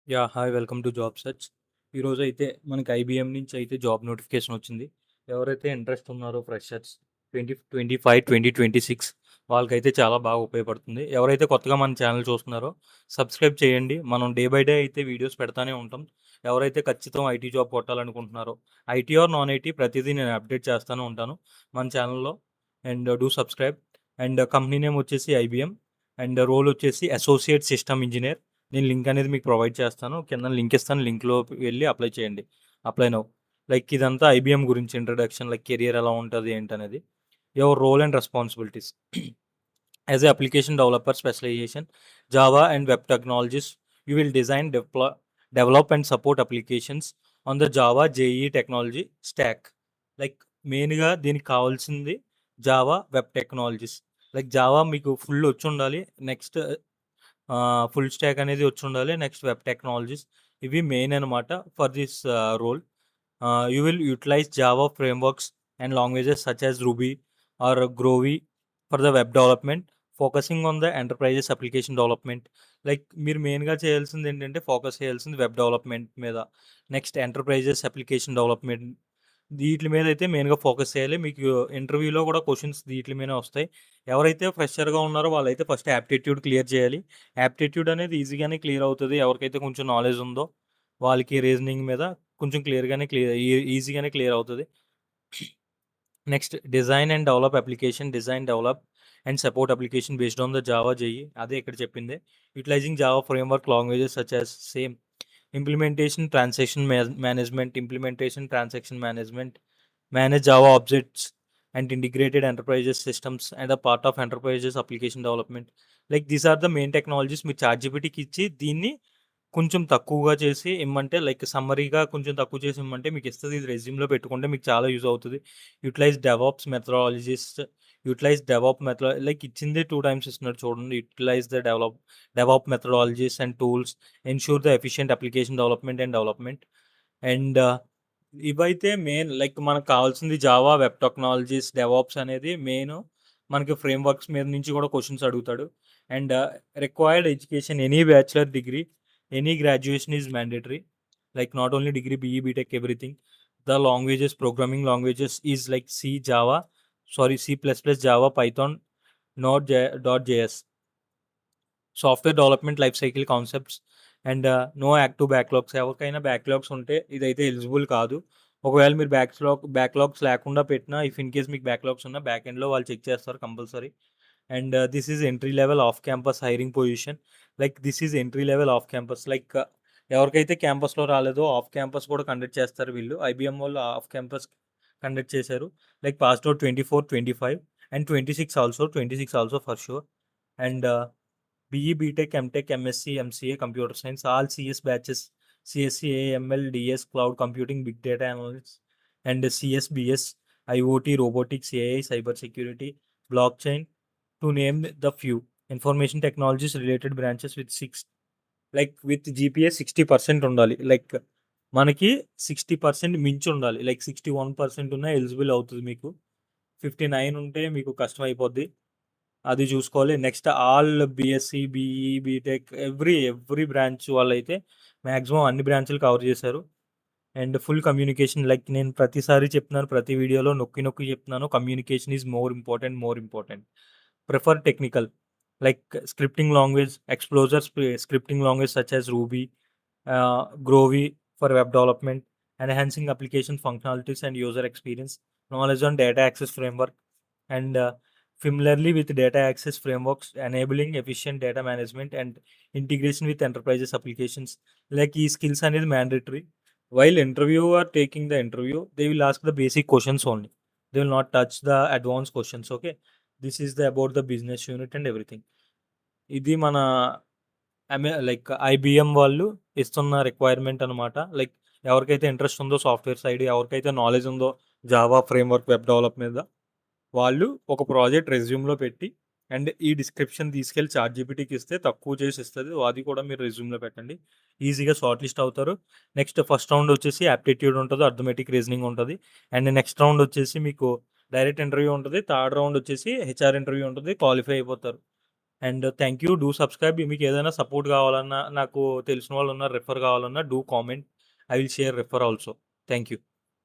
Hi welcome to job search. ఈరోజైతే మనకి IBM నుంచి అయితే జాబ్ నోటిఫికేషన్ వచ్చింది. ఎవరైతే ఇంట్రెస్ట్ ఉన్నారో ఫ్రెషర్స్ 2025, 2026 వాళ్ళకైతే చాలా బాగా ఉపయోగపడుతుంది. ఎవరైతే కొత్తగా మన ఛానల్ చూస్తున్నారో సబ్స్క్రైబ్ చేయండి. మనం డే బై డే అయితే వీడియోస్ పెడతానే ఉంటాం. ఎవరైతే ఖచ్చితం ఐటీ జాబ్ కొట్టాలనుకుంటున్నారో ఐటీ ఆర్ నాన్ ఐటీ ప్రతిదీ నేను అప్డేట్ చేస్తూనే ఉంటాను మన ఛానల్లో. And do subscribe. And company name వచ్చేసి ఐబీఎం అండ్ రోల్ వచ్చేసి అసోసియేట్ సిస్టమ్ ఇంజనీర్. నేను లింక్ అనేది మీకు ప్రొవైడ్ చేస్తాను. కింద లింక్ ఇస్తాను. లింక్‌లో వెళ్ళి అప్లై చేయండి. Apply now. లైక్ ఇదంతా ఐబీఎం గురించి ఇంట్రడక్షన్, లైక్ కెరియర్ ఎలా ఉంటది ఏంటనేది. Your role and responsibilities. As a application developer specialization Java and web technologies. You will design, develop and support applications on the Java JEE technology stack. Like మెయిన్‌గా దీనికి కావాల్సింది Java web technologies. Like Java మీకు full వచ్చుండాలి. Next full stack అనేది వచ్చుండాలి. Next web technologies. ఇవి main అనమాట for this role. You will utilise Java frameworks and languages such as Ruby or Groovy for the web development, focusing on the enterprises application development. Like మీరు మెయిన్‌గా చేయాల్సిందేంటంటే focus చేయాల్సింది web development మీద. Next enterprises application development. వీట్లి మీదైతే మెయిన్‌గా focus చేయాలి. మీకు ఇంటర్వ్యూలో కూడా క్వెషన్స్ వీట్లి మీదనే వస్తాయి. ఎవరైతే ఫ్రెషర్‌గా ఉన్నారో వాళ్ళైతే ఫస్ట్ యాప్టిట్యూడ్ క్లియర్ చేయాలి. యాప్టిట్యూడ్ అనేది ఈజీగానే క్లియర్ అవుతది. ఎవరికైతే కొంచెం నాలెడ్జ్ ఉందో వాళ్ళకి రీజనింగ్ మీద కొంచెం ఈజీగానే క్లియర్ అవుతది. Next design and develop application. Design, develop and support application based on the Java JE. అదే ఇక్కడ చెప్పిందే. Utilising Java framework languages such as same implementation, transaction management, implementation, transaction management, manage Java objects and integrated enterprises systems and a part of enterprises application development. Like these are the main technologies మీరు చాట్‌జీపీటీకి ఇచ్చి దీన్ని కొంచెం తక్కువగా చేసి ఇమ్మంటే, like సమ్మరీగా కొంచెం తక్కువ చేసి ఇమ్మంటే మీకు ఇస్తది. ఇది రెజ్యూమ్‌లో పెట్టుకుంటే మీకు చాలా యూజ్ అవుతది. Utilise DevOps methodologies. లైక్ ఇచ్చిందే 2 టైమ్స్ ఇస్తున్నాడు చూడండి. Utilise the DevOp methodologies and tools, ensure the efficient application development. And ఇవైతే మెయిన్. లైక్ మనకు కావాల్సింది జావా, వెబ్ టెక్నాలజీస్, డెవాప్స్ అనేది మెయిను. మనకి ఫ్రేమ్‌వర్క్స్ మీద నుంచి కూడా క్వెషన్స్ అడుగుతాడు. And required education any bachelor degree, any graduation is mandatory. Like not only degree, BE, B Tech everything. The languages, programming languages is like C plus plus, Java, Python, dot JS. Software development life cycle concepts and no active backlogs. ఎవరికైనా backlogs ఉంటే ఇదైతే eligible కాదు. ఒకవేళ మీరు backlogs లేకుండా పెట్టినా, if in case మీకు backlogs ఉన్నా బ్యాక్ ఎండ్‌లో వాళ్ళు చెక్ చేస్తారు compulsory. And this is entry level of campus hiring position. Like this is entry level of campus. Like ఎవరికైతే క్యాంపస్‌లో రాలేదో ఆఫ్ క్యాంపస్ కూడా కండక్ట్ చేస్తారు వీళ్ళు. ఐబీఎం వాళ్ళు ఆఫ్ క్యాంపస్ కండక్ట్ చేశారు. Like passed out 24, 25 and 26 also for sure. And BE, BTech, MTech, MSc, MCA, Computer Science, all CS batches, CSC, AML, DS, Cloud Computing, Big Data Analytics, and CS, BS, IoT, Robotics, AI, Cyber Security, Blockchain, to name the few. Information Technologies related branches with with GPA 60% ఉండాలి. Like మనకి 60% మించి ఉండాలి. Like 61% ఉన్నా eligible అవుతది మీకు. 59 ఉంటే మీకు కష్టం అయిపోద్ది. అది చూసుకోవాలి. Next all BSc, BE, BTech every branch వాళ్ళైతే మాక్సిమం అన్ని బ్రాంచ్‌లు కవర్ చేశారు. And full communication. లైక్ నేను ప్రతిసారి చెప్తున్నాను, ప్రతి వీడియోలో నొక్కి నొక్కి చెప్తున్నాను. Communication is more important. Prefer technical like scripting language such as Ruby, Groovy for web development, enhancing application functionalities and user experience, knowledge on data access framework and familiarly with data access frameworks, enabling efficient data management and integration with enterprises applications. Like these skills are mandatory. While interviewer taking the interview, they will ask the basic questions only. They will not touch the advanced questions. Okay, this is about the business unit and everything. ఇది మన like IBM వాళ్ళు ఇస్తున్న requirement అనమాట. Like ఎవరికైతే interest ఉందో software side, ఎవరికైతే knowledge ఉందో Java framework, web develop మీద, వాళ్ళు ఒక ప్రాజెక్ట్ రెజ్యూమ్‌లో పెట్టి అండ్ ఈ డిస్క్రిప్షన్ తీసుకెళ్ళి చాట్‌జీపీటీకి ఇస్తే తక్కువ చేసి ఇస్తది. అది కూడా మీరు రెజ్యూమ్‌లో పెట్టండి. ఈజీగా షార్ట్ లిస్ట్ అవుతారు. నెక్స్ట్ ఫస్ట్ రౌండ్ వచ్చేసి యాప్టిట్యూడ్ ఉంటది. అర్థమెటిక్ రీజనింగ్ ఉంటది. అండ్ నెక్స్ట్ రౌండ్ వచ్చేసి మీకు డైరెక్ట్ ఇంటర్వ్యూ ఉంటది. థర్డ్ రౌండ్ వచ్చేసి హెచ్ఆర్ ఇంటర్వ్యూ ఉంటది. క్వాలిఫై అయిపోతారు. And thank you. Do subscribe. మీకేదైనా సపోర్ట్ కావాలన్నా, నాకు తెలిసిన వాళ్ళున్నారు, రిఫర్ కావాలన్నా do comment. I will share refer also. Thank you.